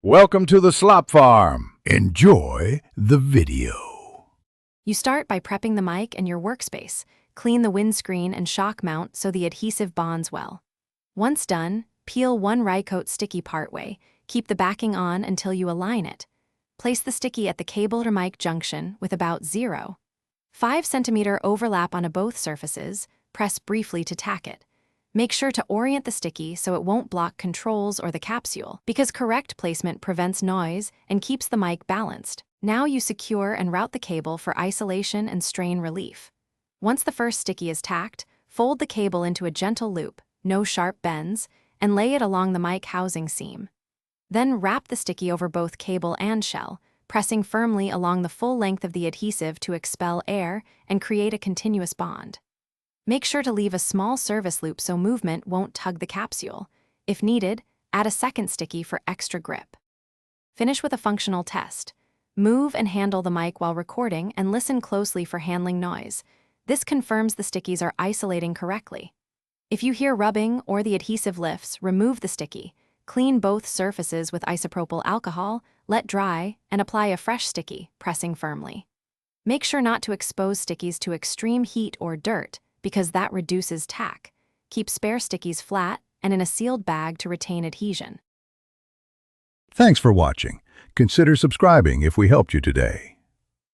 Welcome to the Slop Farm. Enjoy the video. You start by prepping the mic and your workspace. Clean the windscreen and shock mount so the adhesive bonds well. Once done, peel one Rycote sticky partway. Keep the backing on until you align it. Place the sticky at the cable or mic junction with about 0.5 cm overlap on both surfaces. Press briefly to tack it. Make sure to orient the sticky so it won't block controls or the capsule, because correct placement prevents noise and keeps the mic balanced. Now you secure and route the cable for isolation and strain relief. Once the first sticky is tacked, fold the cable into a gentle loop, no sharp bends, and lay it along the mic housing seam. Then wrap the sticky over both cable and shell, pressing firmly along the full length of the adhesive to expel air and create a continuous bond. Make sure to leave a small service loop so movement won't tug the capsule. If needed, add a second sticky for extra grip. Finish with a functional test. Move and handle the mic while recording and listen closely for handling noise. This confirms the stickies are isolating correctly. If you hear rubbing or the adhesive lifts, remove the sticky. Clean both surfaces with isopropyl alcohol, let dry, and apply a fresh sticky, pressing firmly. Make sure not to expose stickies to extreme heat or dirt, because that reduces tack. Keep spare stickies flat and in a sealed bag to retain adhesion. Thanks for watching. Consider subscribing if we helped you today.